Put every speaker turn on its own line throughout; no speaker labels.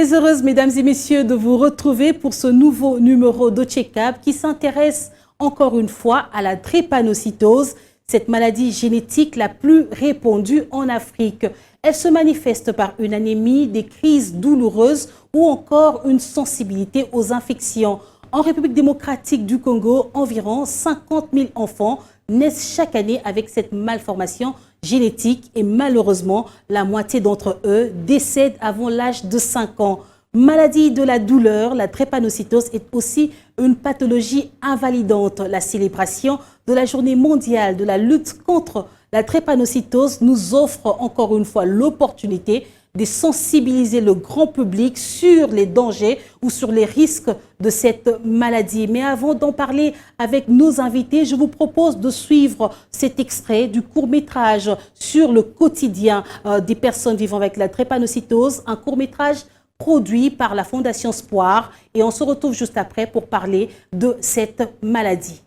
Très heureuse, mesdames et messieurs, de vous retrouver pour ce nouveau numéro de Check-up qui s'intéresse encore une fois à la drépanocytose, cette maladie génétique la plus répandue en Afrique. Elle se manifeste par une anémie, des crises douloureuses ou encore une sensibilité aux infections. En République démocratique du Congo, environ 50 000 enfants naissent chaque année avec cette malformation génétique et malheureusement, la moitié d'entre eux décèdent avant l'âge de 5 ans. Maladie de la douleur, la drépanocytose est aussi une pathologie invalidante. La célébration de la journée mondiale de la lutte contre la drépanocytose nous offre encore une fois l'opportunité de sensibiliser le grand public sur les dangers ou sur les risques de cette maladie. Mais avant d'en parler avec nos invités, je vous propose de suivre cet extrait du court-métrage sur le quotidien des personnes vivant avec la drépanocytose, un court-métrage produit par la Fondation Espoir. Et on se retrouve juste après pour parler de cette maladie.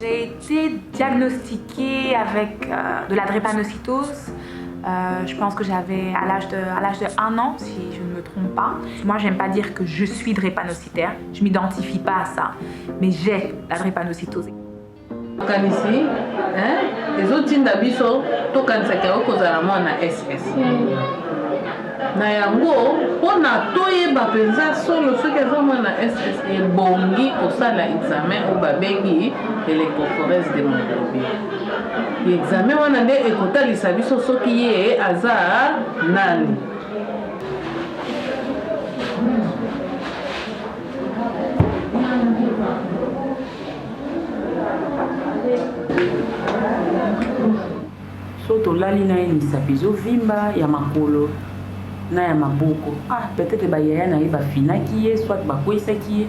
J'ai été diagnostiquée avec de la drépanocytose. Je pense que j'avais à l'âge de 1 an, si je ne me trompe pas. Moi, j'aime pas dire que je suis drépanocytaire. Je m'identifie pas à ça, mais j'ai la drépanocytose.
Kanisi, les autres d'abisso, tout quand ça a causé la mort na SS. Na yango, on a toyé bapenza solo ce que vraiment na SS et bongi pour ça l'examen au babengi l'électrophorèse d'hémoglobine. L'examen on a des écouteurs les sabiso ce qui est hasard nani.
Soto lali na ye misapizo vimba ya makolo na ya maboko. Peut-être ba yaya na ye ba finaki ye soit ba kwesaki ye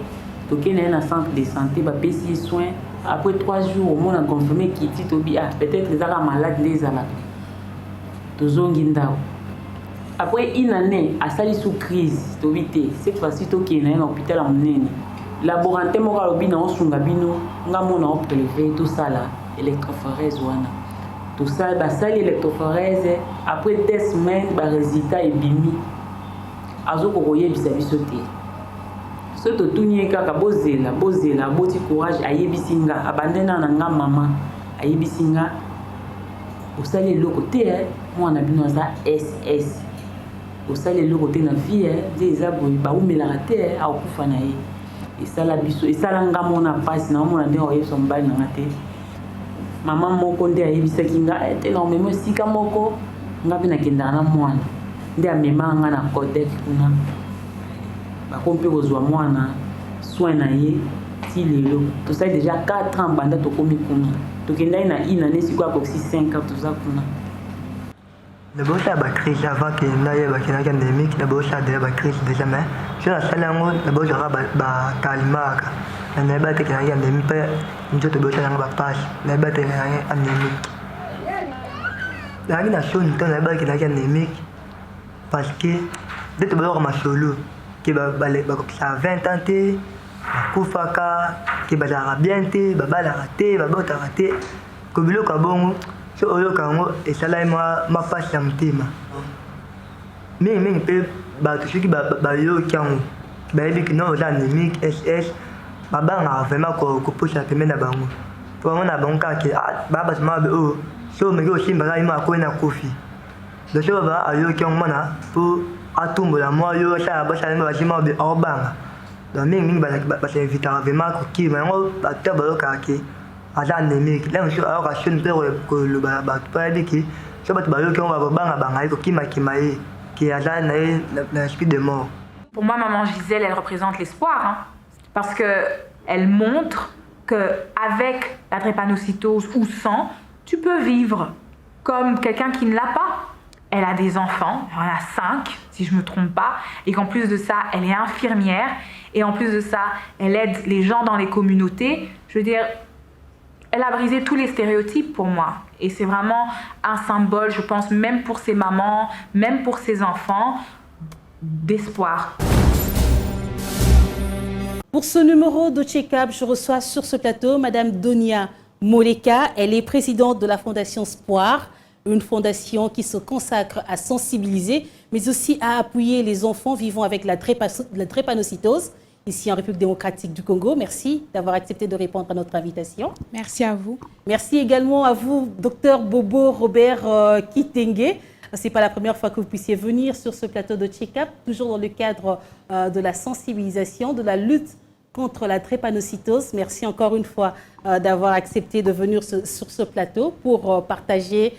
toke na ye na centre de santé ba pesi soin après 3 jours au moins a confirmé kiti tobi peut-être les ala malade les ala tozongi ndao. Après une année a sali sous crise tobité cette fois-ci toke na ye na hôpital à monene laborantin mo ka lobi na osunga bino ngamo na prélever tout ça là électrophorèse wana. Tout ça, basali électrophorèse, après 2 semaines, le résultat est bimi. Azo kokoye bisabiso te. Soto tunye kaka bozela, boti courage ayebisinga, abandena na nga mama, ayebisinga. Osali loko te, mwana bino za SS. Osali loko te na vie, des aboy ba umelaka te, akufa na ye. Esala biso, esala nga mona passe na mona nde oyeso mbali na te. Maman moko nde ayebisaki nga ete normalement sika moko nga mpe nakendaka na mwana nde amemaka nga na Codec kuna bakomi mpe kozwa mwana soin na ye ti lelo tosali déjà 4 ans banda tokomi kuna tokendaki na une année sikoyo akoki 5 ans toza kuna
nabosala bacrise avant ke nayebaki endémique nabosala deja bacrise déjà mais so nasali yango nabozwaka bakalimaka nayeba te kenaki endémique mpe nzoto bosala yango bapase nayeba te kenaki endémique nayaki na soni to nayeba kenaki endémique parce que nde toboyoka masolo ke bakokisa 20 ans te bakufaka ke bazalaka bien te babalaka te babotaka te ko biloko ya bongo so oyoka yango esalai mapasi ya motema mingimingi mpe bato soki bayoki yango bayebi kino oza anémique ss babangaka vraiment kopusa pembe na bango po bango na bango kaka baa bato mabe oyo so omeki osimbaka imo akoyi na kofi donc so baba ayoki yango mwana mpo atumbola mwa yo asala basalema basima aobanga donc mingimingi basinvitaka vraiment kokima yango bato bayokaka ke aza anémique la mosusu ayoka soni mpe koloba bato mpo ayebi ki so bato bayoki yango babangabanga ye kokimakima ye ke aza na ye na esprit de mort.
Pour moi, maman Gisèle, elle représente l'espoir, parce qu'elle montre qu'avec la drépanocytose ou sans, tu peux vivre comme quelqu'un qui ne l'a pas. Elle a des enfants, elle en a 5, si je ne me trompe pas, et qu'en plus de ça, elle est infirmière, et en plus de ça, elle aide les gens dans les communautés. Je veux dire, elle a brisé tous les stéréotypes pour moi. Et c'est vraiment un symbole, je pense, même pour ses mamans, même pour ses enfants, d'espoir.
Pour ce numéro de Check-up, je reçois sur ce plateau Madame Donia Moleka. Elle est présidente de la Fondation Espoir, une fondation qui se consacre à sensibiliser, mais aussi à appuyer les enfants vivant avec la drépanocytose, ici en République démocratique du Congo. Merci d'avoir accepté de répondre à notre invitation.
Merci à vous.
Merci également à vous, Dr Bobo Robert Kitenge. Ce n'est pas la première fois que vous puissiez venir sur ce plateau de check-up, toujours dans le cadre de la sensibilisation, de la lutte contre la drépanocytose. Merci encore une fois d'avoir accepté de venir sur ce plateau pour partager,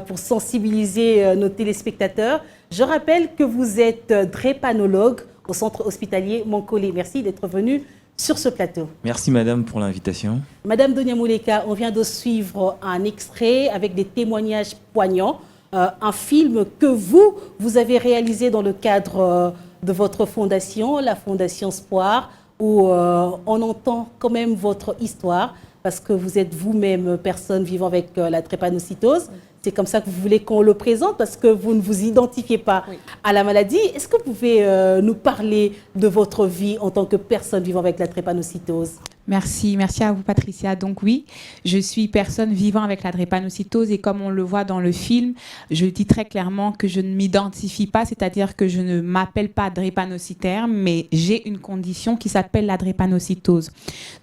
pour sensibiliser nos téléspectateurs. Je rappelle que vous êtes drépanologue au centre hospitalier Monkole. Merci d'être venu sur ce plateau.
Merci madame pour l'invitation.
Madame Donia Moleka, on vient de suivre un extrait avec des témoignages poignants, un film que vous avez réalisé dans le cadre de votre fondation, la Fondation Espoir, où on entend quand même votre histoire, parce que vous êtes vous-même personne vivant avec la drépanocytose. C'est comme ça que vous voulez qu'on le présente, parce que vous ne vous identifiez pas à la maladie. Est-ce que vous pouvez nous parler de votre vie en tant que personne vivant avec la drépanocytose?
Merci à vous Patricia. Donc oui, je suis personne vivant avec la drépanocytose et comme on le voit dans le film, je dis très clairement que je ne m'identifie pas, c'est-à-dire que je ne m'appelle pas drépanocytaire, mais j'ai une condition qui s'appelle la drépanocytose.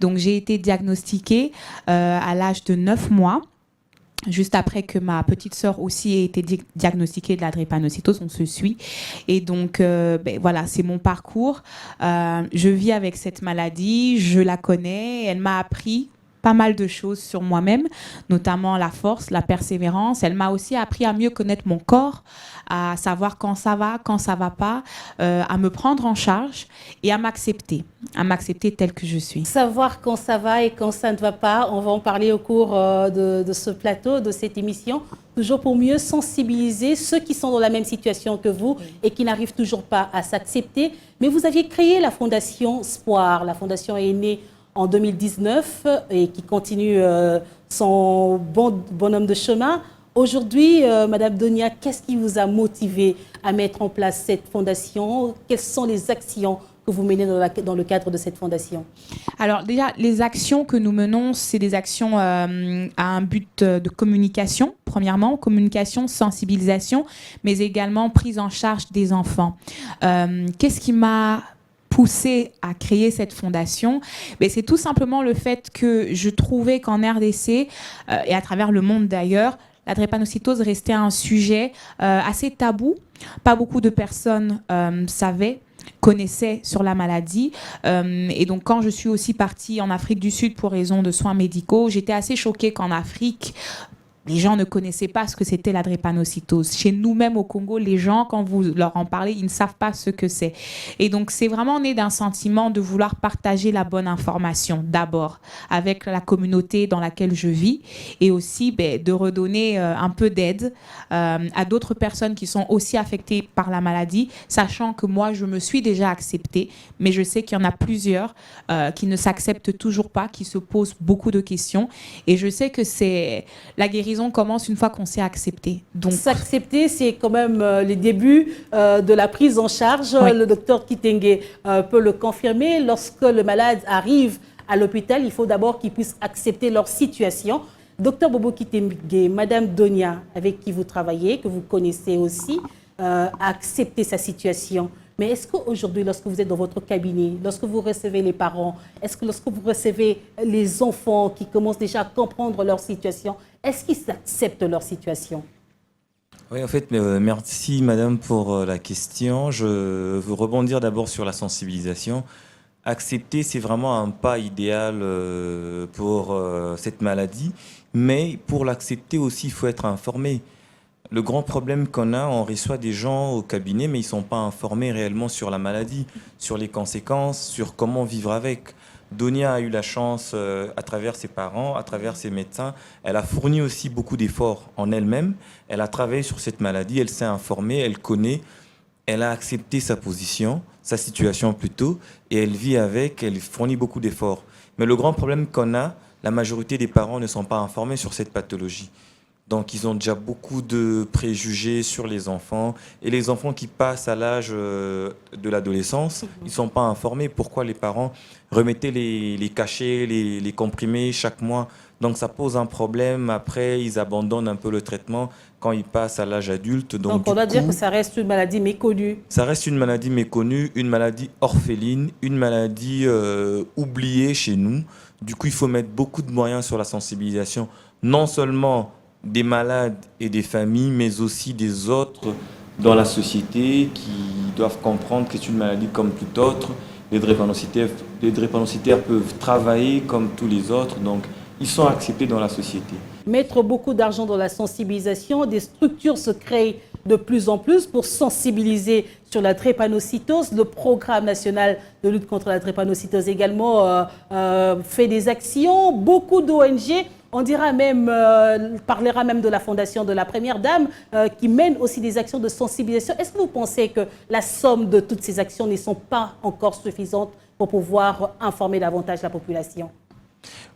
Donc j'ai été diagnostiquée à l'âge de 9 mois. Juste après que ma petite sœur aussi ait été diagnostiquée de la drépanocytose, on se suit. Et donc, voilà, c'est mon parcours. Je vis avec cette maladie, je la connais. Elle m'a appris pas mal de choses sur moi-même, notamment la force, la persévérance. Elle m'a aussi appris à mieux connaître mon corps, à savoir quand ça va pas, à me prendre en charge et à m'accepter telle que je suis.
Savoir quand ça va et quand ça ne va pas, on va en parler au cours de ce plateau, de cette émission, toujours pour mieux sensibiliser ceux qui sont dans la même situation que vous et qui n'arrivent toujours pas à s'accepter. Mais vous aviez créé la Fondation Espoir. La Fondation est née en 2019 et qui continue son bonhomme de chemin. Aujourd'hui, Madame Donia, qu'est-ce qui vous a motivé à mettre en place cette fondation? Quelles sont les actions que vous menez dans le cadre de cette fondation?
Alors déjà, les actions que nous menons, c'est des actions à un but de communication, premièrement, communication, sensibilisation, mais également prise en charge des enfants. Qu'est-ce qui m'a poussé à créer cette fondation? C'est tout simplement le fait que je trouvais qu'en RDC, et à travers le monde d'ailleurs, la drépanocytose restait un sujet assez tabou. Pas beaucoup de personnes connaissaient sur la maladie. Et donc, quand je suis aussi partie en Afrique du Sud pour raison de soins médicaux, j'étais assez choquée qu'en Afrique, les gens ne connaissaient pas ce que c'était la drépanocytose. Chez nous-mêmes au Congo, les gens, quand vous leur en parlez, ils ne savent pas ce que c'est. Et donc, c'est vraiment né d'un sentiment de vouloir partager la bonne information, d'abord, avec la communauté dans laquelle je vis, et aussi de redonner un peu d'aide à d'autres personnes qui sont aussi affectées par la maladie, sachant que moi, je me suis déjà acceptée, mais je sais qu'il y en a plusieurs qui ne s'acceptent toujours pas, qui se posent beaucoup de questions. Et je sais que c'est la guérison commence une fois qu'on s'est accepté. Donc
s'accepter, c'est quand même les débuts de la prise en charge.
Oui.
Le docteur Kitenge peut le confirmer. Lorsque le malade arrive à l'hôpital, il faut d'abord qu'il puisse accepter leur situation. Docteur Bobo Kitenge, Madame Donia, avec qui vous travaillez, que vous connaissez aussi, a accepté sa situation. Mais est-ce qu'aujourd'hui, lorsque vous êtes dans votre cabinet, lorsque vous recevez les parents, est-ce que lorsque vous recevez les enfants qui commencent déjà à comprendre leur situation, est-ce qu'ils acceptent leur situation?
Oui, en fait, merci madame pour la question. Je veux rebondir d'abord sur la sensibilisation. Accepter, c'est vraiment un pas idéal pour cette maladie, mais pour l'accepter aussi, il faut être informé. Le grand problème qu'on a, on reçoit des gens au cabinet, mais ils ne sont pas informés réellement sur la maladie, sur les conséquences, sur comment vivre avec. Donia a eu la chance, à travers ses parents, à travers ses médecins, elle a fourni aussi beaucoup d'efforts en elle-même. Elle a travaillé sur cette maladie, elle s'est informée, elle connaît, elle a accepté sa position, sa situation plutôt, et elle vit avec, elle fournit beaucoup d'efforts. Mais le grand problème qu'on a, la majorité des parents ne sont pas informés sur cette pathologie. Donc, ils ont déjà beaucoup de préjugés sur les enfants. Et les enfants qui passent à l'âge de l'adolescence, ils ne sont pas informés. Pourquoi les parents remettaient les cachets, les comprimés chaque mois Donc ça pose un problème. Après, ils abandonnent un peu le traitement quand ils passent à l'âge adulte.
Donc on doit dire que ça reste une maladie méconnue.
Ça reste une maladie méconnue, une maladie orpheline, une maladie oubliée chez nous. Du coup, il faut mettre beaucoup de moyens sur la sensibilisation, non seulement des malades et des familles, mais aussi des autres dans la société qui doivent comprendre que c'est une maladie comme toute autre. Les drépanocytaires peuvent travailler comme tous les autres, donc ils sont acceptés dans la société.
Mettre beaucoup d'argent dans la sensibilisation, des structures se créent de plus en plus pour sensibiliser sur la drépanocytose. Le programme national de lutte contre la drépanocytose également fait des actions. Beaucoup d'ONG, on dira même, parlera même de la fondation de la Première Dame qui mène aussi des actions de sensibilisation. Est-ce que vous pensez que la somme de toutes ces actions ne sont pas encore suffisantes pour pouvoir informer davantage la population?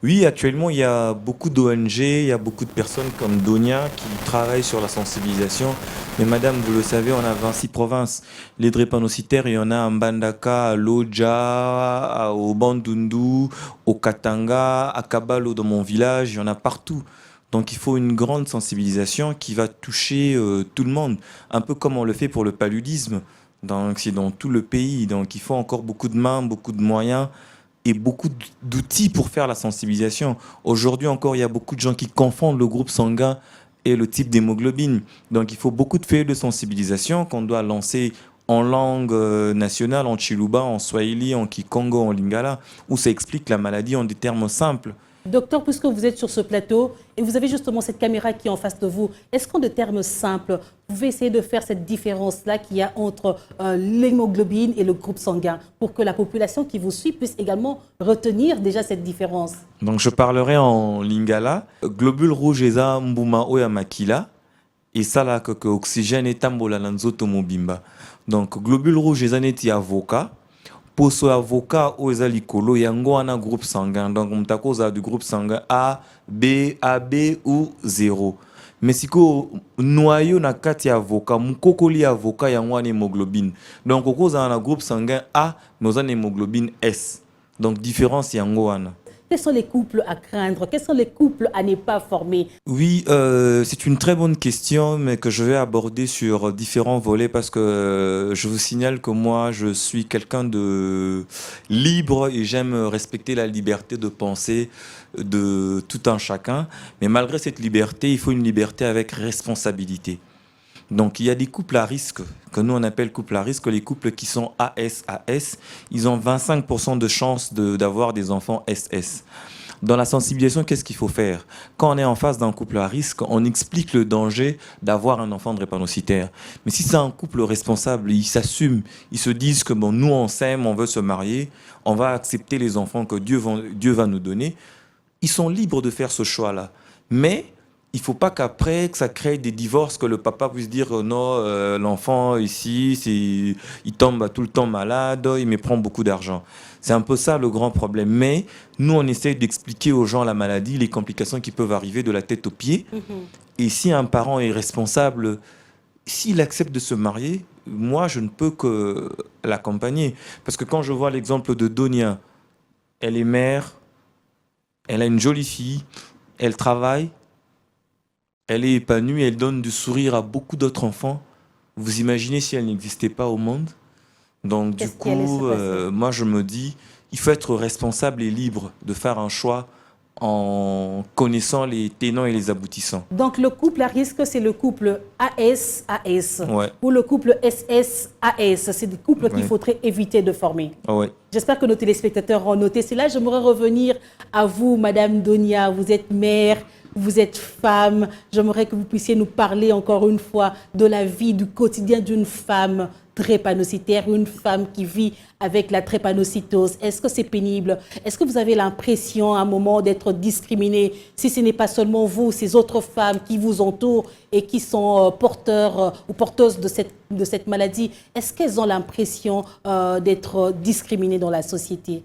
Oui, actuellement, il y a beaucoup d'ONG, il y a beaucoup de personnes comme Donia qui travaillent sur la sensibilisation. Mais madame, vous le savez, on a 26 provinces. Les drépanocytaires, il y en a à Mbandaka, à Lodja, au Bandundu, au Katanga, à Kabalo, dans mon village, il y en a partout. Donc il faut une grande sensibilisation qui va toucher tout le monde. Un peu comme on le fait pour le paludisme. Donc c'est dans tout le pays. Donc il faut encore beaucoup de mains, beaucoup de moyens et beaucoup d'outils pour faire la sensibilisation. Aujourd'hui encore, il y a beaucoup de gens qui confondent le groupe sanguin et le type d'hémoglobine. Donc il faut beaucoup de feuilles de sensibilisation qu'on doit lancer en langue nationale, en Chiluba, en Swahili, en Kikongo, en Lingala, où ça explique la maladie en des termes simples.
Docteur, puisque vous êtes sur ce plateau et vous avez justement cette caméra qui est en face de vous, est-ce qu'en de termes simples, vous pouvez essayer de faire cette différence-là qu'il y a entre l'hémoglobine et le groupe sanguin pour que la population qui vous suit puisse également retenir déjà cette différence?
Donc je parlerai en Lingala. Globule rouge eza mbuma oya makila et ça là que oxygène est tambola nanzoto mobimba. Donc globule rouge eza neti avocat. Poso avocat o eza likolo yango wana groupe sanguin. Donc mutako za du groupe sanguin A, B, AB ou 0. Mais siko noyau na kati ya avocat, mukokoli avocat yango wana hémoglobine. Donc okoza na groupe sanguin A, mais on hémoglobine S. Donc différence yango wana.
Quels sont les couples à craindre? Quels sont les couples à ne pas former?
Oui, c'est une très bonne question, mais que je vais aborder sur différents volets parce que je vous signale que moi, je suis quelqu'un de libre et j'aime respecter la liberté de penser de tout un chacun. Mais malgré cette liberté, il faut une liberté avec responsabilité. Donc il y a des couples à risque, que nous on appelle couples à risque, les couples qui sont AS, ils ont 25% de chances d'avoir des enfants SS. Dans la sensibilisation, qu'est-ce qu'il faut faire? Quand on est en face d'un couple à risque, on explique le danger d'avoir un enfant drépanocytaire. Mais si c'est un couple responsable, ils s'assument, ils se disent que bon, nous on s'aime, on veut se marier, on va accepter les enfants que Dieu va nous donner, ils sont libres de faire ce choix-là. Mais il ne faut pas qu'après, que ça crée des divorces, que le papa puisse dire non, l'enfant ici, il tombe tout le temps malade, il me prend beaucoup d'argent. C'est un peu ça le grand problème. Mais nous, on essaie d'expliquer aux gens la maladie, les complications qui peuvent arriver de la tête aux pieds. Et si un parent est responsable, s'il accepte de se marier, moi, je ne peux que l'accompagner. Parce que quand je vois l'exemple de Donia, elle est mère, elle a une jolie fille, elle travaille, elle est épanouie, elle donne du sourire à beaucoup d'autres enfants. Vous imaginez si elle n'existait pas au monde? Donc du coup, moi je me dis, il faut être responsable et libre de faire un choix en connaissant les tenants et les aboutissants.
Donc le couple à risque, c'est le couple AS-AS
Ouais.
ou le couple SS-AS. C'est des couples qu'il faudrait éviter de former.
Ouais.
J'espère que nos téléspectateurs ont noté cela. J'aimerais revenir à vous, Madame Donia. Vous êtes mère, vous êtes femme. J'aimerais que vous puissiez nous parler encore une fois de la vie, du quotidien d'une femme drépanocytaire, une femme qui vit avec la drépanocytose. Est-ce que c'est pénible? Est-ce que vous avez l'impression à un moment d'être discriminée si ce n'est pas seulement vous, ces autres femmes qui vous entourent et qui sont porteurs ou porteuses de cette maladie? Est-ce qu'elles ont l'impression d'être discriminées dans la société?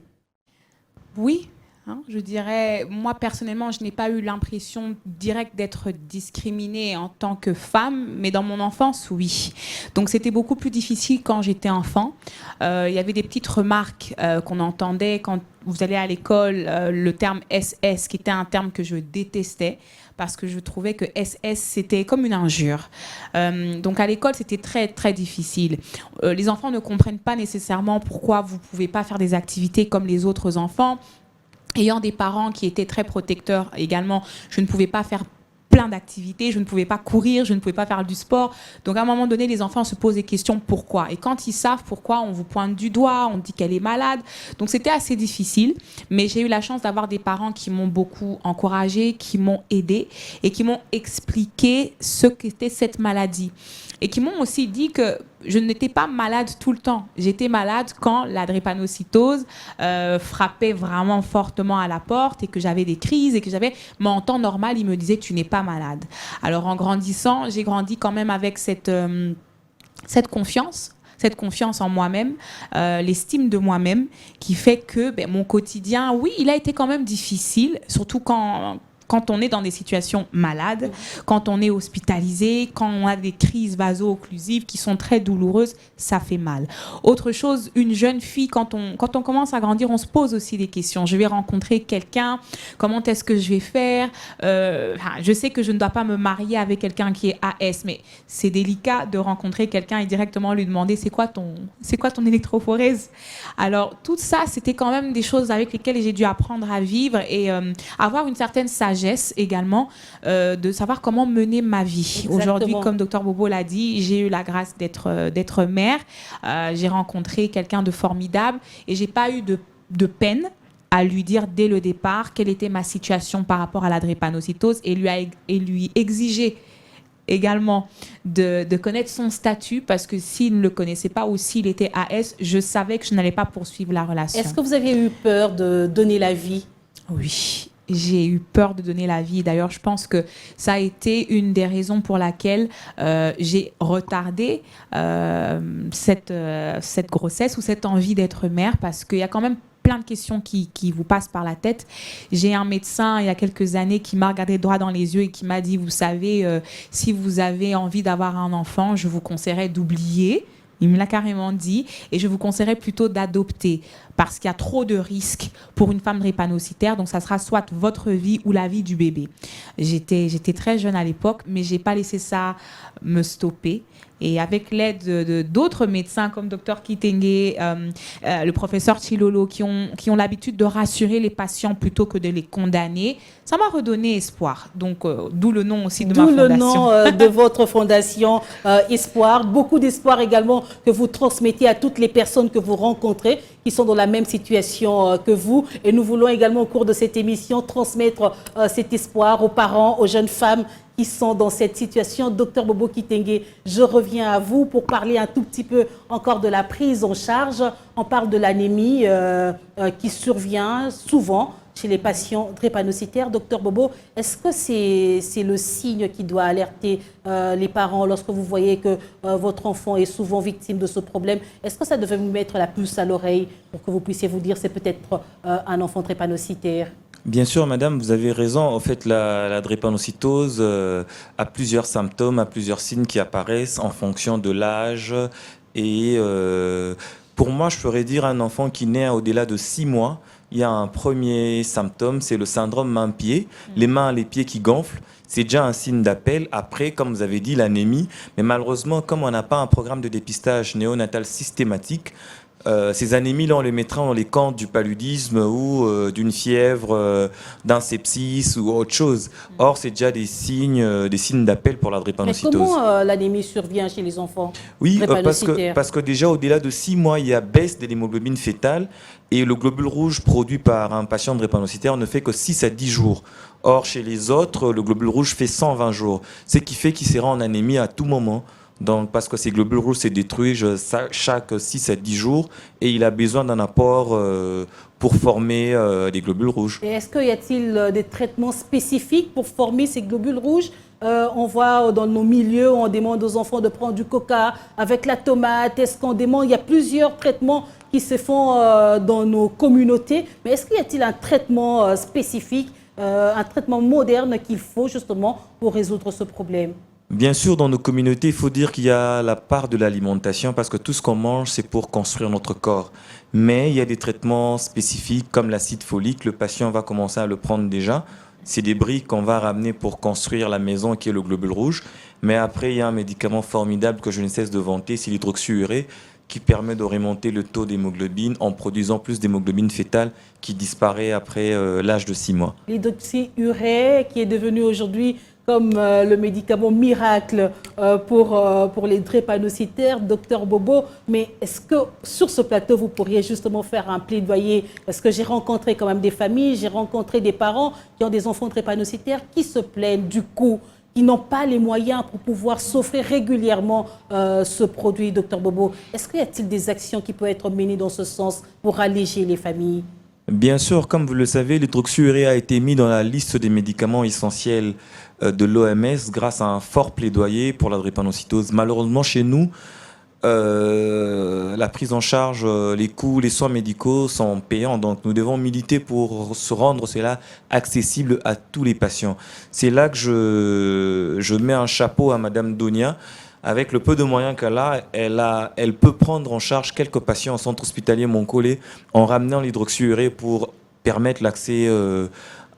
Oui, Hein, je dirais, moi personnellement, je n'ai pas eu l'impression directe d'être discriminée en tant que femme, mais dans mon enfance, oui. Donc c'était beaucoup plus difficile quand j'étais enfant. Il y avait des petites remarques qu'on entendait quand vous allez à l'école, le terme SS, qui était un terme que je détestais, parce que je trouvais que SS, c'était comme une injure. Donc à l'école, c'était très, très difficile. Les enfants ne comprennent pas nécessairement pourquoi vous ne pouvez pas faire des activités comme les autres enfants. Ayant des parents qui étaient très protecteurs également, je ne pouvais pas faire plein d'activités, je ne pouvais pas courir, je ne pouvais pas faire du sport. Donc à un moment donné, les enfants se posent des questions pourquoi. Et quand ils savent pourquoi, on vous pointe du doigt, on dit qu'elle est malade. Donc c'était assez difficile, mais j'ai eu la chance d'avoir des parents qui m'ont beaucoup encouragée, qui m'ont aidée et qui m'ont expliqué ce qu'était cette maladie. Et qui m'ont aussi dit que je n'étais pas malade tout le temps. J'étais malade quand la drépanocytose frappait vraiment fortement à la porte et que j'avais des crises et que j'avais... Mais en temps normal, ils me disaient « tu n'es pas malade ». Alors en grandissant, j'ai grandi quand même avec cette confiance en moi-même, l'estime de moi-même, qui fait que mon quotidien, oui, il a été quand même difficile, surtout quand on est dans des situations malades, quand on est hospitalisé, quand on a des crises vaso-occlusives qui sont très douloureuses, ça fait mal. Autre chose, une jeune fille, quand on commence à grandir, on se pose aussi des questions. Je vais rencontrer quelqu'un, comment est-ce que je vais faire? Je sais que je ne dois pas me marier avec quelqu'un qui est AS, mais c'est délicat de rencontrer quelqu'un et directement lui demander c'est quoi ton électrophorèse? Alors tout ça, c'était quand même des choses avec lesquelles j'ai dû apprendre à vivre et avoir une certaine sagesse également de savoir comment mener ma vie.
Exactement.
Aujourd'hui, comme Dr Bobo l'a dit, j'ai eu la grâce d'être mère. J'ai rencontré quelqu'un de formidable et j'ai pas eu de peine à lui dire dès le départ quelle était ma situation par rapport à la drépanocytose et lui exiger également de connaître son statut parce que s'il ne le connaissait pas ou s'il était AS, je savais que je n'allais pas poursuivre la relation.
Est-ce que vous avez eu peur de donner la vie?
Oui. J'ai eu peur de donner la vie. D'ailleurs, je pense que ça a été une des raisons pour laquelle j'ai retardé cette grossesse ou cette envie d'être mère parce qu'il y a quand même plein de questions qui vous passent par la tête. J'ai un médecin il y a quelques années qui m'a regardé droit dans les yeux et qui m'a dit, vous savez, si vous avez envie d'avoir un enfant, je vous conseillerais d'oublier. Il me l'a carrément dit et je vous conseillerais plutôt d'adopter parce qu'il y a trop de risques pour une femme drépanocytaire. Donc, ça sera soit votre vie ou la vie du bébé. J'étais très jeune à l'époque, mais je n'ai pas laissé ça me stopper. Et avec l'aide d'autres médecins comme Dr Kitenge, le professeur Chilolo, qui ont l'habitude de rassurer les patients plutôt que de les condamner, ça m'a redonné espoir. Donc, d'où le nom aussi de ma fondation.
D'où le nom de votre fondation, Espoir. Beaucoup d'espoir également que vous transmettez à toutes les personnes que vous rencontrez, qui sont dans la même situation que vous. Et nous voulons également, au cours de cette émission, transmettre cet espoir aux parents, aux jeunes femmes qui sont dans cette situation. Docteur Bobo Kitenge, je reviens à vous pour parler un tout petit peu encore de la prise en charge. On parle de l'anémie qui survient souvent chez les patients drépanocytaires. Docteur Bobo, est-ce que c'est le signe qui doit alerter les parents lorsque vous voyez que votre enfant est souvent victime de ce problème? Est-ce que ça devait vous mettre la puce à l'oreille pour que vous puissiez vous dire c'est peut-être un enfant drépanocytaire?
Bien sûr, madame, vous avez raison. En fait, la drépanocytose a plusieurs symptômes, a plusieurs signes qui apparaissent en fonction de l'âge. Et pour moi, je pourrais dire un enfant qui naît au-delà de 6 mois, il y a un premier symptôme, c'est le syndrome main-pied. Les mains, les pieds qui gonflent. C'est déjà un signe d'appel. Après, comme vous avez dit, l'anémie. Mais malheureusement, comme on n'a pas un programme de dépistage néonatal systématique, ces anémies-là, on les mettra dans les camps du paludisme ou d'une fièvre, d'un sepsis ou autre chose. Or, c'est déjà des signes d'appel pour la drépanocytose.
Mais comment l'anémie survient chez les enfants?
Oui, parce que déjà, au-delà de 6 mois, il y a baisse de l'hémoglobine fétale et le globule rouge produit par un patient drépanocytaire ne fait que 6 à 10 jours. Or, chez les autres, le globule rouge fait 120 jours, ce qui fait qu'il sera en anémie à tout moment. Donc, parce que ces globules rouges se détruisent chaque 6 à 10 jours et il a besoin d'un apport pour former des globules rouges.
Et est-ce qu'il y a-t-il des traitements spécifiques pour former ces globules rouges On voit dans nos milieux, on demande aux enfants de prendre du coca avec la tomate. Est-ce qu'on demande, il y a plusieurs traitements qui se font dans nos communautés. Mais est-ce qu'il y a-t-il un traitement spécifique, un traitement moderne qu'il faut justement pour résoudre ce problème?
Bien sûr, dans nos communautés, il faut dire qu'il y a la part de l'alimentation parce que tout ce qu'on mange, c'est pour construire notre corps. Mais il y a des traitements spécifiques comme l'acide folique. Le patient va commencer à le prendre déjà. C'est des briques qu'on va ramener pour construire la maison qui est le globule rouge. Mais après, il y a un médicament formidable que je ne cesse de vanter, c'est l'hydroxyurée qui permet de remonter le taux d'hémoglobine en produisant plus d'hémoglobine fétale qui disparaît après l'âge de 6 mois.
L'hydroxyurée qui est devenu aujourd'hui comme le médicament miracle pour les drépanocytaires, docteur Bobo. Mais est-ce que sur ce plateau, vous pourriez justement faire un plaidoyer? Parce que j'ai rencontré quand même des familles, j'ai rencontré des parents qui ont des enfants drépanocytaires qui se plaignent du coût, qui n'ont pas les moyens pour pouvoir s'offrir régulièrement ce produit, docteur Bobo. Est-ce qu'il y a-t-il des actions qui peuvent être menées dans ce sens pour alléger les familles?
Bien sûr, comme vous le savez, l'hydroxyurée a été mis dans la liste des médicaments essentiels de l'OMS grâce à un fort plaidoyer pour la drépanocytose. Malheureusement, chez nous, la prise en charge, les coûts, les soins médicaux sont payants. Donc, nous devons militer pour se rendre cela accessible à tous les patients. C'est là que je mets un chapeau à Madame Donia. Avec le peu de moyens qu'elle a, elle peut prendre en charge quelques patients au centre hospitalier Moncolé en ramenant l'hydroxyurée pour permettre l'accès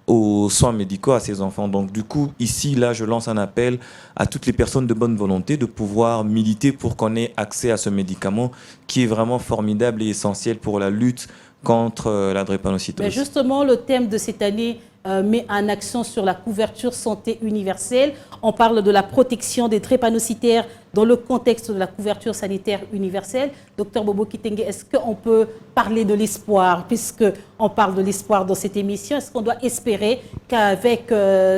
aux soins médicaux à ses enfants. Donc du coup, ici, là, je lance un appel à toutes les personnes de bonne volonté de pouvoir militer pour qu'on ait accès à ce médicament qui est vraiment formidable et essentiel pour la lutte contre la drépanocytose.
Mais justement, le thème de cette année met en accent sur la couverture santé universelle. On parle de la protection des drépanocytaires dans le contexte de la couverture sanitaire universelle. Docteur Bobo Kitenge, est-ce qu'on peut parler de l'espoir, puisqu'on parle de l'espoir dans cette émission? Est-ce qu'on doit espérer qu'avec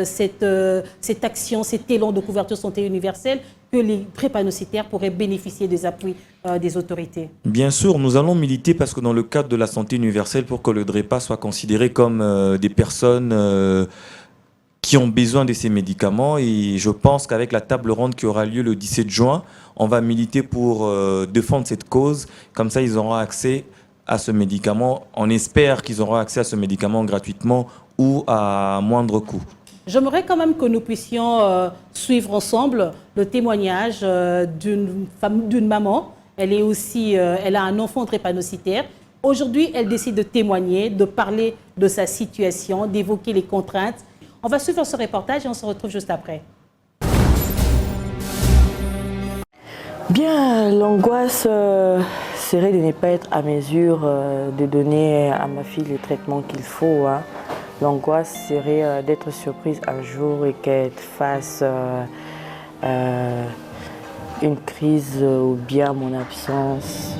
cette action, cet élan de couverture santé universelle, que les drépanocytaires pourraient bénéficier des appuis des autorités?
Bien sûr, nous allons militer parce que dans le cadre de la santé universelle, pour que le DREPA soit considéré comme des personnes qui ont besoin de ces médicaments, et je pense qu'avec la table ronde qui aura lieu le 17 juin, on va militer pour défendre cette cause. Comme ça, ils auront accès à ce médicament. On espère qu'ils auront accès à ce médicament gratuitement ou à moindre coût.
J'aimerais quand même que nous puissions suivre ensemble le témoignage d'une maman. Elle a un enfant drépanocytaire. Aujourd'hui, elle décide de témoigner, de parler de sa situation, d'évoquer les contraintes. On va suivre ce reportage et on se retrouve juste après.
Bien, l'angoisse serait de ne pas être à mesure de donner à ma fille le traitement qu'il faut. L'angoisse serait d'être surprise un jour et qu'elle fasse une crise ou bien mon absence.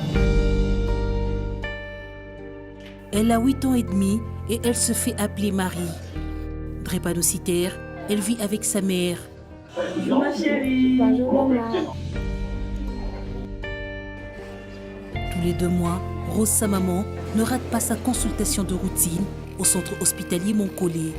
Elle a 8 ans et demi et elle se fait appeler Marie. Drépanocytaire, elle vit avec sa mère.
Bonjour ma chérie. Bonjour maman.
Tous les 2 mois, Rose, sa maman, ne rate pas sa consultation de routine au centre hospitalier Moncolé.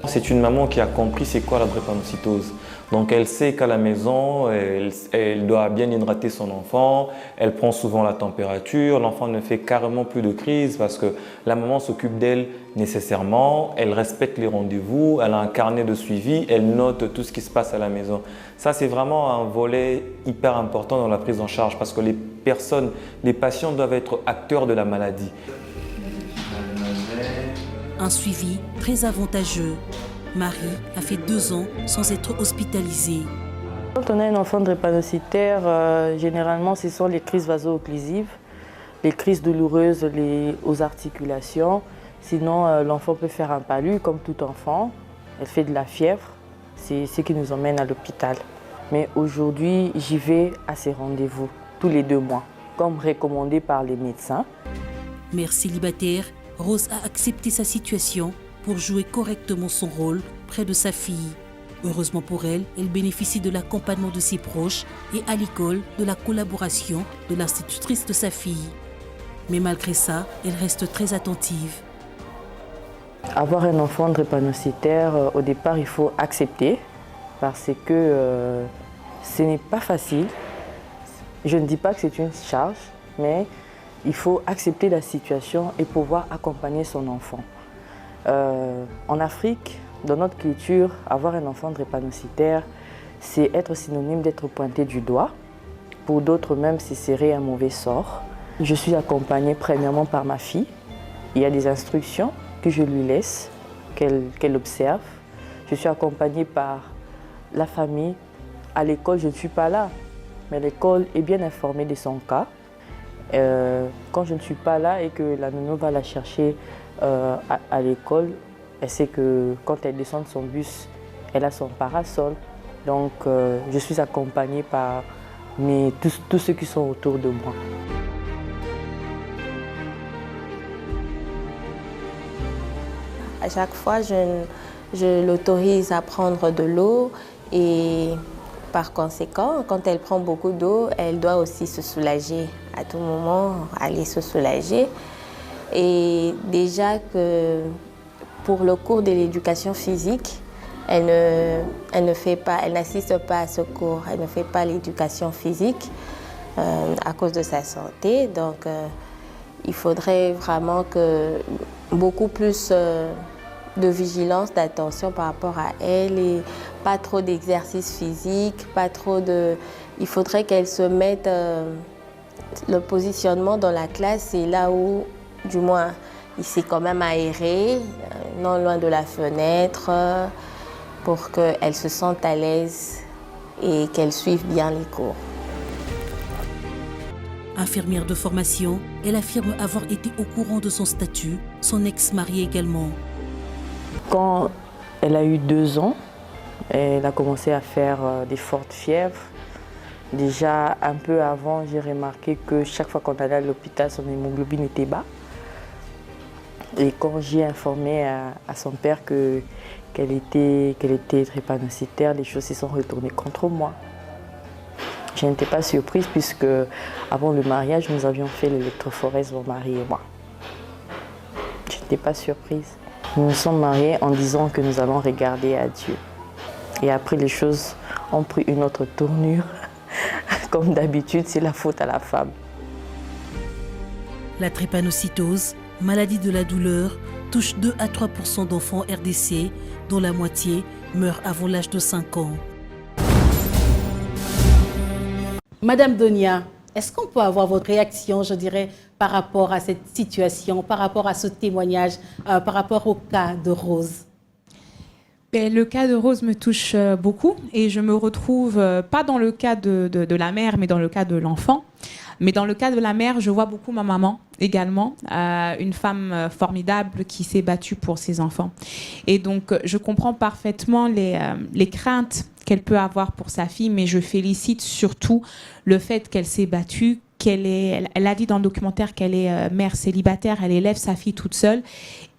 C'est une maman qui a compris c'est quoi la drépanocytose. Donc elle sait qu'à la maison, elle doit bien hydrater son enfant, elle prend souvent la température, l'enfant ne fait carrément plus de crise parce que la maman s'occupe d'elle nécessairement, elle respecte les rendez-vous, elle a un carnet de suivi, elle note tout ce qui se passe à la maison. Ça, c'est vraiment un volet hyper important dans la prise en charge parce que les patients doivent être acteurs de la maladie.
Un suivi très avantageux. Marie a fait 2 ans sans être hospitalisée.
Quand on a un enfant drépanocytaire, généralement ce sont les crises vaso-occlusives, les crises douloureuses aux articulations. Sinon, l'enfant peut faire un palu comme tout enfant. Elle fait de la fièvre, c'est ce qui nous emmène à l'hôpital. Mais aujourd'hui, j'y vais à ces rendez-vous tous les 2 mois, comme recommandé par les médecins.
Mère célibataire, Rose a accepté sa situation pour jouer correctement son rôle près de sa fille. Heureusement pour elle, elle bénéficie de l'accompagnement de ses proches et à l'école de la collaboration de l'institutrice de sa fille. Mais malgré ça, elle reste très attentive.
Avoir un enfant drépanocytaire, au départ, il faut accepter parce que ce n'est pas facile. Je ne dis pas que c'est une charge, mais il faut accepter la situation et pouvoir accompagner son enfant. En Afrique, dans notre culture, avoir un enfant drépanocytaire, c'est être synonyme d'être pointé du doigt. Pour d'autres même, ce serait un mauvais sort. Je suis accompagnée premièrement par ma fille. Il y a des instructions que je lui laisse, qu'elle observe. Je suis accompagnée par la famille. À l'école, je ne suis pas là, mais l'école est bien informée de son cas. Quand je ne suis pas là et que la nounou va la chercher à l'école, elle sait que quand elle descend de son bus, elle a son parasol. Donc, je suis accompagnée par tous ceux qui sont autour de moi.
À chaque fois, je l'autorise à prendre de l'eau et par conséquent, quand elle prend beaucoup d'eau, elle doit aussi se soulager. À tout moment, aller se soulager. Et déjà que pour le cours de l'éducation physique, elle n'assiste pas à ce cours, elle ne fait pas l'éducation physique à cause de sa santé. Donc, il faudrait vraiment que beaucoup plus de vigilance, d'attention par rapport à elle et pas trop d'exercice physique, pas trop de... Il faudrait qu'elle se mette... le positionnement dans la classe, c'est là où, du moins, il s'est quand même aéré, non loin de la fenêtre, pour qu'elle se sente à l'aise et qu'elle suive bien les cours.
Infirmière de formation, elle affirme avoir été au courant de son statut, son ex-mari également.
Quand elle a eu 2 ans, elle a commencé à faire des fortes fièvres. Déjà, un peu avant, j'ai remarqué que chaque fois qu'on allait à l'hôpital, son hémoglobine était bas. Et quand j'ai informé à son père qu'elle était drépanocytaire, les choses se sont retournées contre moi. Je n'étais pas surprise puisque avant le mariage, nous avions fait l'électrophorèse, mon mari et moi. Je n'étais pas surprise. Nous nous sommes mariés en disant que nous allons regarder à Dieu. Et après, les choses ont pris une autre tournure. Comme d'habitude, c'est la faute à la femme.
La drépanocytose, maladie de la douleur, touche 2 à 3% d'enfants RDC, dont la moitié meurt avant l'âge de 5 ans.
Madame Donia, est-ce qu'on peut avoir votre réaction, je dirais, par rapport à cette situation, par rapport à ce témoignage, par rapport au cas de Rose?
Le cas de Rose me touche beaucoup et je me retrouve pas dans le cas de la mère, mais dans le cas de l'enfant. Mais dans le cas de la mère, je vois beaucoup ma maman également, une femme formidable qui s'est battue pour ses enfants. Et donc, je comprends parfaitement les craintes qu'elle peut avoir pour sa fille, mais je félicite surtout le fait qu'elle s'est battue, elle a dit dans le documentaire qu'elle est mère célibataire, elle élève sa fille toute seule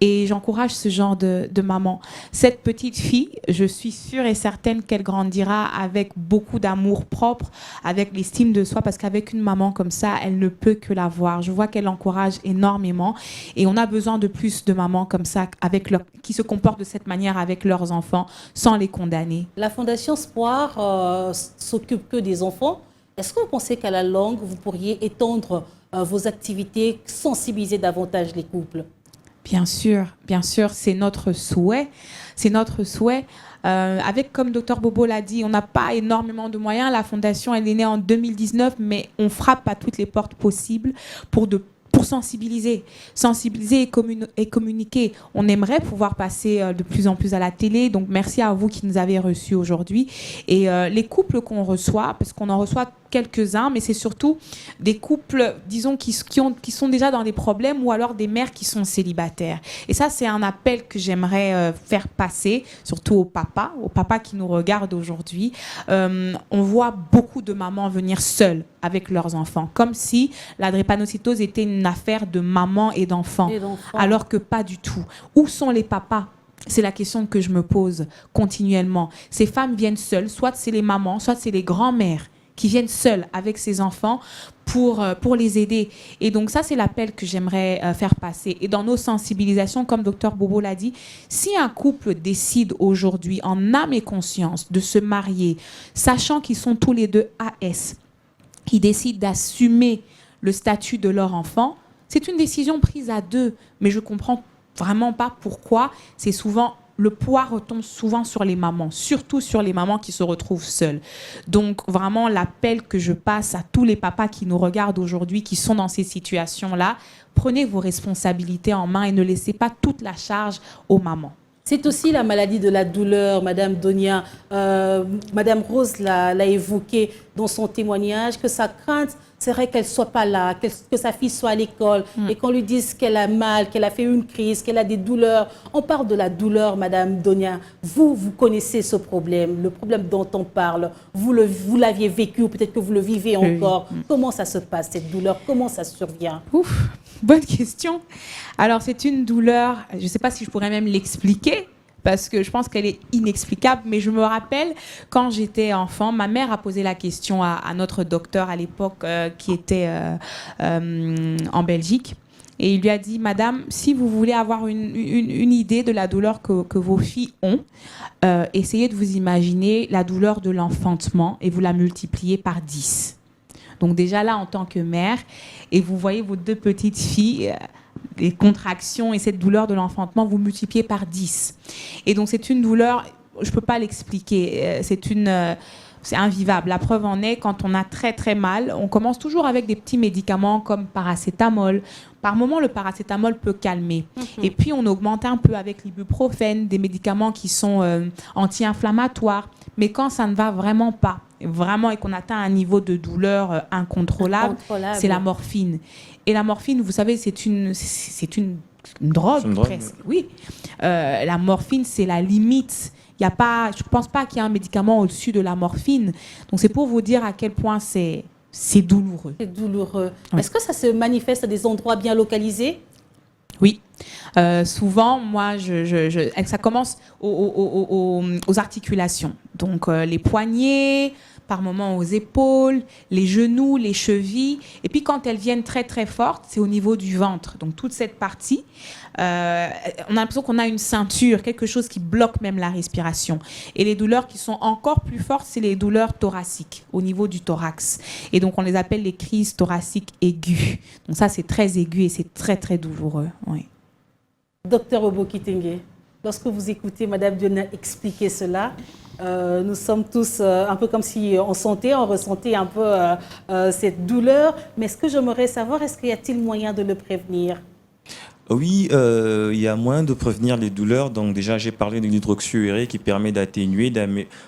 et j'encourage ce genre de maman. Cette petite fille, je suis sûre et certaine qu'elle grandira avec beaucoup d'amour propre, avec l'estime de soi, parce qu'avec une maman comme ça, elle ne peut que la voir. Je vois qu'elle encourage énormément et on a besoin de plus de mamans comme ça, qui se comportent de cette manière avec leurs enfants sans les condamner.
La Fondation Espoir s'occupe que des enfants. Est-ce que vous pensez qu'à la longue, vous pourriez étendre vos activités, sensibiliser davantage les couples?
Bien sûr, c'est notre souhait. C'est notre souhait. Avec, comme Dr Bobo l'a dit, on n'a pas énormément de moyens. La Fondation, elle est née en 2019, mais on frappe à toutes les portes possibles pour sensibiliser et communiquer. On aimerait pouvoir passer de plus en plus à la télé. Donc, merci à vous qui nous avez reçus aujourd'hui. Et les couples qu'on reçoit, parce qu'on en reçoit quelques-uns, mais c'est surtout des couples, disons, qui sont déjà dans des problèmes ou alors des mères qui sont célibataires. Et ça, c'est un appel que j'aimerais faire passer, surtout aux papas qui nous regardent aujourd'hui. On voit beaucoup de mamans venir seules avec leurs enfants, comme si la drépanocytose était une affaire de maman et d'enfants, alors que pas du tout. Où sont les papas ? C'est la question que je me pose continuellement. Ces femmes viennent seules, soit c'est les mamans, soit c'est les grands-mères qui viennent seuls avec ces enfants pour les aider. Et donc ça, c'est l'appel que j'aimerais faire passer. Et dans nos sensibilisations, comme Dr Bobo l'a dit, si un couple décide aujourd'hui, en âme et conscience, de se marier, sachant qu'ils sont tous les deux AS, qui décident d'assumer le statut de leur enfant, c'est une décision prise à deux. Mais je comprends vraiment pas pourquoi le poids retombe souvent sur les mamans, surtout sur les mamans qui se retrouvent seules. Donc vraiment l'appel que je passe à tous les papas qui nous regardent aujourd'hui, qui sont dans ces situations-là, prenez vos responsabilités en main et ne laissez pas toute la charge aux mamans.
C'est aussi la maladie de la douleur, Madame Donia. Madame Rose l'a évoqué dans son témoignage, que sa crainte serait qu'elle ne soit pas là, que sa fille soit à l'école et qu'on lui dise qu'elle a mal, qu'elle a fait une crise, qu'elle a des douleurs. On parle de la douleur, Madame Donia. Vous connaissez ce problème, le problème dont on parle. Vous l'aviez vécu ou peut-être que vous le vivez encore. Comment ça se passe, cette douleur? Comment ça survient?
Bonne question. Alors, c'est une douleur, je ne sais pas si je pourrais même l'expliquer, parce que je pense qu'elle est inexplicable, mais je me rappelle, quand j'étais enfant, ma mère a posé la question à notre docteur à l'époque, qui était en Belgique, et il lui a dit, Madame, si vous voulez avoir une idée de la douleur que vos filles ont, essayez de vous imaginer la douleur de l'enfantement et vous la multipliez par 10. Donc déjà là, en tant que mère, et vous voyez vos deux petites filles, les contractions et cette douleur de l'enfantement, vous multipliez par 10. Et donc c'est une douleur, je ne peux pas l'expliquer, c'est invivable. La preuve en est, quand on a très très mal, on commence toujours avec des petits médicaments comme paracétamol. Par moment, le paracétamol peut calmer. Et puis on augmente un peu avec l'ibuprofène, des médicaments qui sont anti-inflammatoires. Mais quand ça ne va vraiment pas, et qu'on atteint un niveau de douleur incontrôlable, c'est la morphine. Et la morphine, vous savez, c'est une drogue presque. Oui. La morphine, c'est la limite. Je ne pense pas qu'il y ait un médicament au-dessus de la morphine. Donc c'est pour vous dire à quel point c'est douloureux.
C'est douloureux.
Oui.
Est-ce que ça se manifeste à des endroits bien localisés?
Oui. Souvent, moi, ça commence aux articulations. Donc, les poignets, par moments aux épaules, les genoux, les chevilles. Et puis, quand elles viennent très, très fortes, c'est au niveau du ventre. Donc, toute cette partie, on a l'impression qu'on a une ceinture, quelque chose qui bloque même la respiration. Et les douleurs qui sont encore plus fortes, c'est les douleurs thoraciques, au niveau du thorax. Et donc, on les appelle les crises thoraciques aiguës. Donc, ça, c'est très aigu et c'est très, très douloureux. Oui.
Docteur Bobo Kitenge, lorsque vous écoutez Madame Donia expliquer cela, nous sommes tous un peu comme si on ressentait un peu cette douleur. Mais ce que j'aimerais savoir, est-ce qu'il y a-t-il moyen de le prévenir?
Oui, il y a moyen de prévenir les douleurs. Donc déjà, j'ai parlé de l'hydroxyurée qui permet d'atténuer,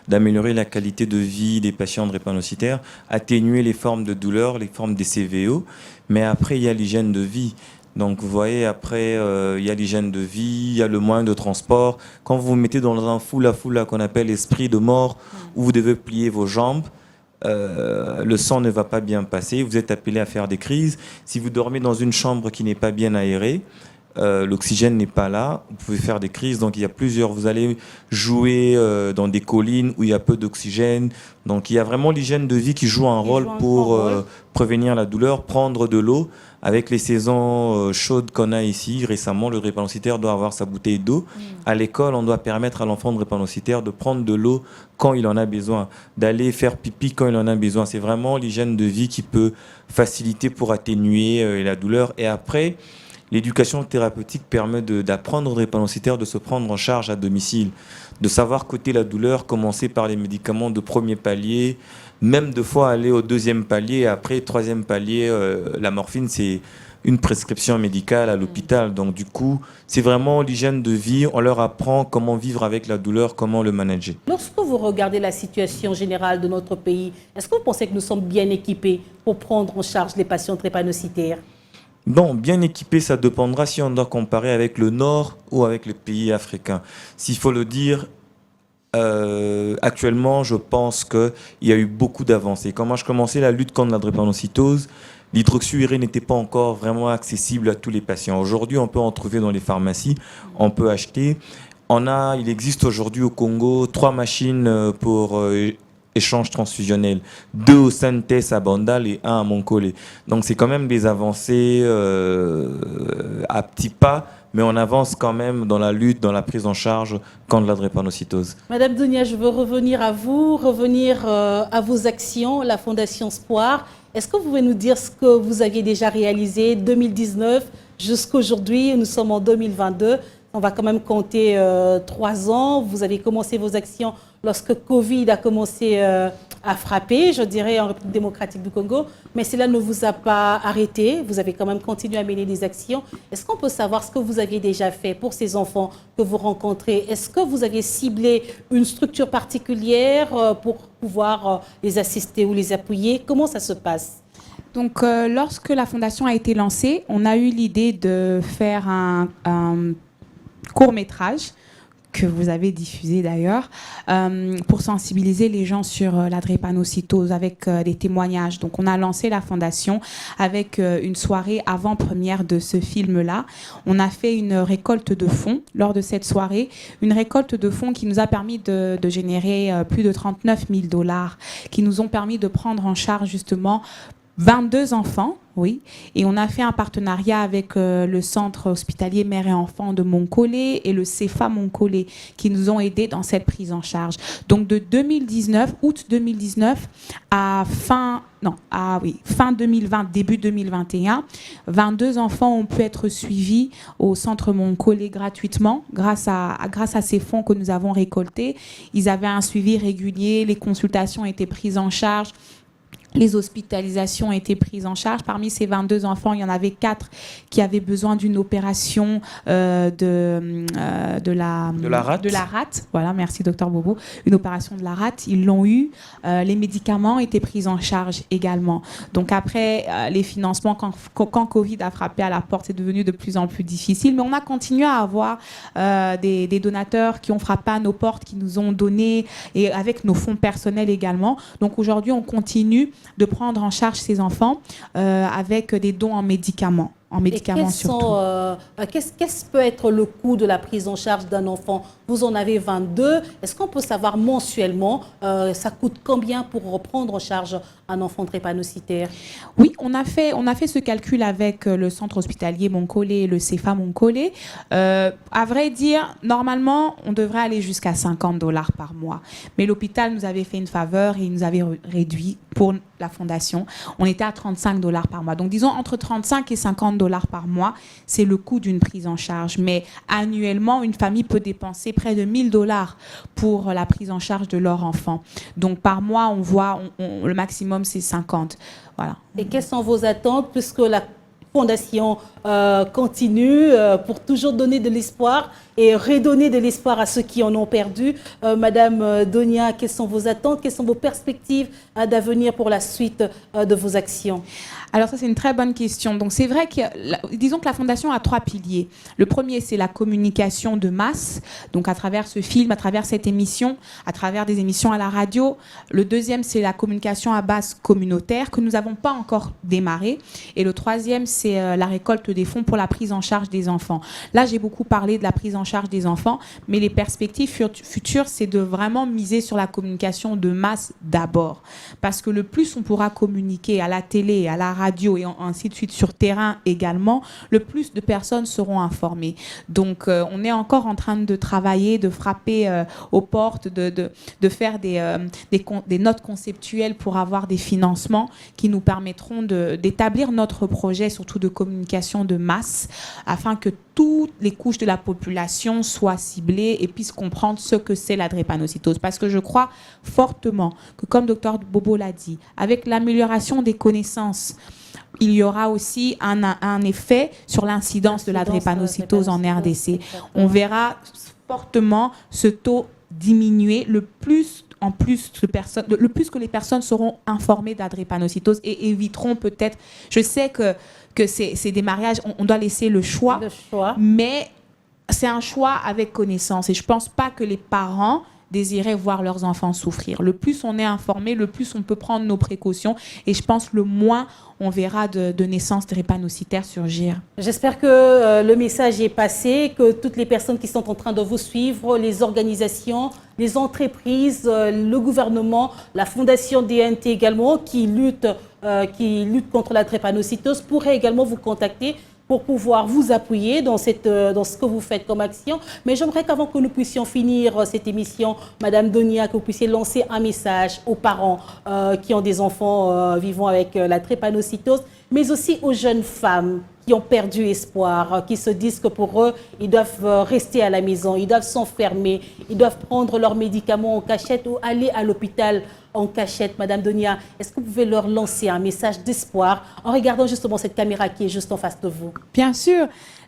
d'améliorer la qualité de vie des patients drépanocytaires, atténuer les formes de douleur, les formes des CVO. Mais après, il y a l'hygiène de vie. Donc, vous voyez, après, il y a l'hygiène de vie, il y a le moyen de transport. Quand vous vous mettez dans un foula qu'on appelle esprit de mort, où vous devez plier vos jambes, le sang ne va pas bien passer, vous êtes appelé à faire des crises. Si vous dormez dans une chambre qui n'est pas bien aérée, l'oxygène n'est pas là, vous pouvez faire des crises. Donc, il y a plusieurs. Vous allez jouer dans des collines où il y a peu d'oxygène. Donc, il y a vraiment l'hygiène de vie qui joue un rôle pour prévenir la douleur, prendre de l'eau. Avec les saisons chaudes qu'on a ici, récemment, le drépanocytaire doit avoir sa bouteille d'eau. À l'école, on doit permettre à l'enfant drépanocytaire de prendre de l'eau quand il en a besoin, d'aller faire pipi quand il en a besoin. C'est vraiment l'hygiène de vie qui peut faciliter pour atténuer la douleur. Et après, l'éducation thérapeutique permet d'apprendre aux drépanocytaires de se prendre en charge à domicile, de savoir coter la douleur, commencer par les médicaments de premier palier, même deux fois aller au deuxième palier, après troisième palier, la morphine, c'est une prescription médicale à l'hôpital. Donc du coup, c'est vraiment l'hygiène de vie. On leur apprend comment vivre avec la douleur, comment le manager.
Lorsque vous regardez la situation générale de notre pays, est-ce que vous pensez que nous sommes bien équipés pour prendre en charge les patients drépanocytaires?
Non, bien équipé, ça dépendra si on doit comparer avec le Nord ou avec les pays africains. S'il faut le dire, actuellement, je pense qu'il y a eu beaucoup d'avancées. Quand moi je commençais la lutte contre la drépanocytose, l'hydroxyurée n'était pas encore vraiment accessible à tous les patients. Aujourd'hui, on peut en trouver dans les pharmacies, on peut acheter. Il existe aujourd'hui au Congo 3 machines pour échanges transfusionnels, 2 au Sainte-Thèse à Bandal et 1 à Montcollet. Donc c'est quand même des avancées à petits pas, mais on avance quand même dans la lutte, dans la prise en charge contre la drépanocytose.
Madame Donia, je veux revenir à vous, à vos actions, la Fondation Espoir. Est-ce que vous pouvez nous dire ce que vous aviez déjà réalisé 2019 jusqu'à aujourd'hui? Nous sommes en 2022. On va quand même compter 3 ans. Vous avez commencé vos actions lorsque Covid a commencé à frapper, je dirais, en République démocratique du Congo. Mais cela ne vous a pas arrêté. Vous avez quand même continué à mener des actions. Est-ce qu'on peut savoir ce que vous aviez déjà fait pour ces enfants que vous rencontrez? Est-ce que vous aviez ciblé une structure particulière pour pouvoir les assister ou les appuyer? Comment ça se passe?
Donc, lorsque la Fondation a été lancée, on a eu l'idée de faire un court-métrage que vous avez diffusé d'ailleurs, pour sensibiliser les gens sur la drépanocytose avec des témoignages. Donc on a lancé la Fondation avec une soirée avant-première de ce film-là. On a fait une récolte de fonds lors de cette soirée, une récolte de fonds qui nous a permis de générer plus de 39 000 $, qui nous ont permis de prendre en charge justement 22 enfants, oui, et on a fait un partenariat avec le centre hospitalier mère et enfant de Montcollet et le CEFA Montcollet qui nous ont aidés dans cette prise en charge. Donc de 2019, août 2019 à fin 2020, début 2021, 22 enfants ont pu être suivis au centre Montcollet gratuitement grâce à ces fonds que nous avons récoltés. Ils avaient un suivi régulier, les consultations étaient prises en charge. Les hospitalisations étaient prises en charge. Parmi ces 22 enfants, il y en avait 4 qui avaient besoin d'une opération de la rate. Voilà, merci docteur Bobo. Une opération de la rate, ils l'ont eu. Les médicaments étaient pris en charge également. Donc après, les financements, quand Covid a frappé à la porte, c'est devenu de plus en plus difficile. Mais on a continué à avoir des donateurs qui ont frappé à nos portes, qui nous ont donné, et avec nos fonds personnels également. Donc aujourd'hui, on continue de prendre en charge ces enfants avec des dons en médicaments. Qu'est-ce
peut être le coût de la prise en charge d'un enfant? Vous en avez 22. Est-ce qu'on peut savoir mensuellement ça coûte combien pour prendre en charge un enfant drépanocytaire?
Oui, on a fait ce calcul avec le centre hospitalier Montcollet et le CEFA Montcollet. À vrai dire, normalement, on devrait aller jusqu'à 50 $ par mois. Mais l'hôpital nous avait fait une faveur et il nous avait réduit pour la Fondation. On était à 35 $ par mois. Donc, disons, entre 35 et 50 $ par mois, c'est le coût d'une prise en charge. Mais annuellement, une famille peut dépenser près de 1 000 $ pour la prise en charge de leur enfant. Donc, par mois, on voit, le maximum, c'est 50. Voilà.
Et quelles sont vos attentes, puisque la Fondation continue pour toujours donner de l'espoir et redonner de l'espoir à ceux qui en ont perdu. Madame Donia, quelles sont vos attentes, quelles sont vos perspectives d'avenir pour la suite de vos actions?
Alors ça, c'est une très bonne question. Donc c'est vrai que, disons que la Fondation a 3 piliers. Le premier, c'est la communication de masse, donc à travers ce film, à travers cette émission, à travers des émissions à la radio. Le deuxième, c'est la communication à base communautaire que nous n'avons pas encore démarré. Et le troisième, c'est la récolte des fonds pour la prise en charge des enfants. Là, j'ai beaucoup parlé de la prise en charge des enfants, mais les perspectives futures, c'est de vraiment miser sur la communication de masse d'abord. Parce que le plus on pourra communiquer à la télé, à la radio et ainsi de suite sur terrain également, le plus de personnes seront informées. Donc, on est encore en train de travailler, de frapper aux portes, de faire des notes conceptuelles pour avoir des financements qui nous permettront d'établir notre projet, surtout de communication de masse, afin que toutes les couches de la population soient ciblées et puissent comprendre ce que c'est la drépanocytose. Parce que je crois fortement que, comme Dr Bobo l'a dit, avec l'amélioration des connaissances, il y aura aussi un effet sur l'incidence de la drépanocytose en RDC. On verra fortement ce taux diminuer le plus que les personnes seront informées de la drépanocytose et éviteront peut-être. Je sais que c'est des mariages, on doit laisser le choix, mais c'est un choix avec connaissance. Et je ne pense pas que les parents désiraient voir leurs enfants souffrir. Le plus on est informé, le plus on peut prendre nos précautions et je pense le moins on verra de naissances drépanocytaires surgir.
J'espère que le message est passé, que toutes les personnes qui sont en train de vous suivre, les organisations, les entreprises, le gouvernement, la Fondation DNT également, qui lutte contre la drépanocytose, pourraient également vous contacter pour pouvoir vous appuyer dans ce que vous faites comme action. Mais j'aimerais qu'avant que nous puissions finir cette émission, Madame Donia, que vous puissiez lancer un message aux parents qui ont des enfants vivant avec la drépanocytose, mais aussi aux jeunes femmes qui ont perdu espoir, qui se disent que pour eux, ils doivent rester à la maison, ils doivent s'enfermer, ils doivent prendre leurs médicaments en cachette ou aller à l'hôpital en cachette. Madame Donia, est-ce que vous pouvez leur lancer un message d'espoir en regardant justement cette caméra qui est juste en face de vous?
Bien sûr.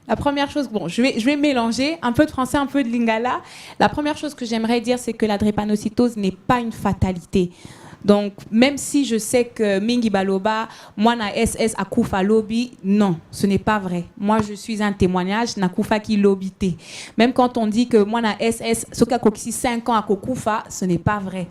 La première chose, bon, je vais mélanger un peu de français, un peu de lingala. La première chose que j'aimerais dire, c'est que la drépanocytose n'est pas une fatalité. Donc, même si je sais que Mingi Baloba, moi, na SS à Koufa Lobby, non, ce n'est pas vrai. Moi, je suis un témoignage, na Koufa qui lobité. Même quand on dit que moi, na SS, ce qui a 5 ans à Koufa, ce n'est pas vrai.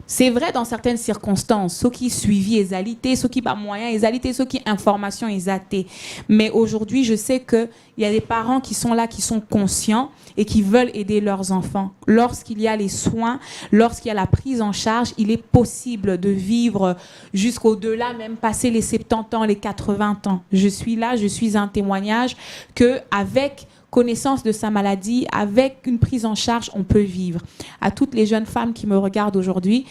C'est vrai dans certaines circonstances, ceux qui suivi les alités, ceux qui pas moyen les alités, ceux qui information les athées. Mais aujourd'hui, je sais qu'il y a des parents qui sont là, qui sont conscients et qui veulent aider leurs enfants. Lorsqu'il y a les soins, lorsqu'il y a la prise en charge, il est possible de vivre jusqu'au-delà, même passer les 70 ans, les 80 ans. Je suis là, je suis un témoignage qu'avec connaissance de sa maladie, avec une prise en charge, on peut vivre. À toutes les jeunes femmes qui me regardent aujourd'hui,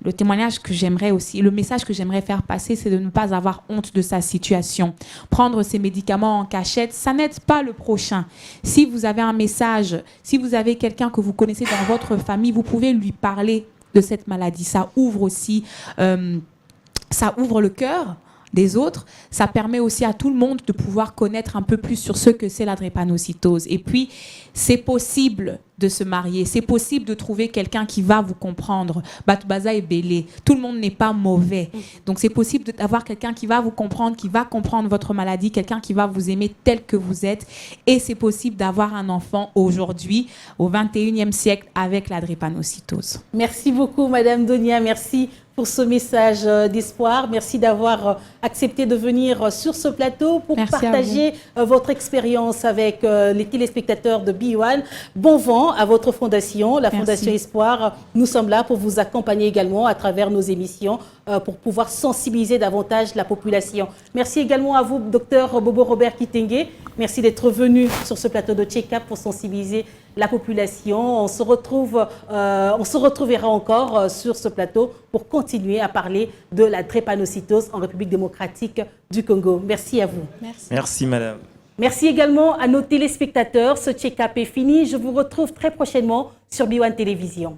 le témoignage que j'aimerais aussi, le message que j'aimerais faire passer, c'est de ne pas avoir honte de sa situation. Prendre ses médicaments en cachette, ça n'aide pas le prochain. Si vous avez un message, si vous avez quelqu'un que vous connaissez dans votre famille, vous pouvez lui parler de cette maladie. Ça ouvre aussi, ça ouvre le cœur des autres, ça permet aussi à tout le monde de pouvoir connaître un peu plus sur ce que c'est la drépanocytose. Et puis, c'est possible de se marier, c'est possible de trouver quelqu'un qui va vous comprendre. Batoubaza est belé, tout le monde n'est pas mauvais. Donc, c'est possible d'avoir quelqu'un qui va vous comprendre, qui va comprendre votre maladie, quelqu'un qui va vous aimer tel que vous êtes. Et c'est possible d'avoir un enfant aujourd'hui, au 21e siècle, avec la drépanocytose.
Merci beaucoup, Madame Donia. Merci pour ce message d'espoir. Merci d'avoir accepté de venir sur ce plateau pour partager votre expérience avec les téléspectateurs de B1. Bon vent à votre fondation, la Fondation Espoir. Nous sommes là pour vous accompagner également à travers nos émissions pour pouvoir sensibiliser davantage la population. Merci également à vous, Dr Bobo Robert Kitenge. Merci d'être venu sur ce plateau de Check-up pour sensibiliser la population. On se retrouvera encore sur ce plateau pour continuer à parler de la drépanocytose en République démocratique du Congo. Merci à vous.
Merci.
Merci, madame.
Merci également à nos téléspectateurs. Ce check-up est fini. Je vous retrouve très prochainement sur B1 Télévision.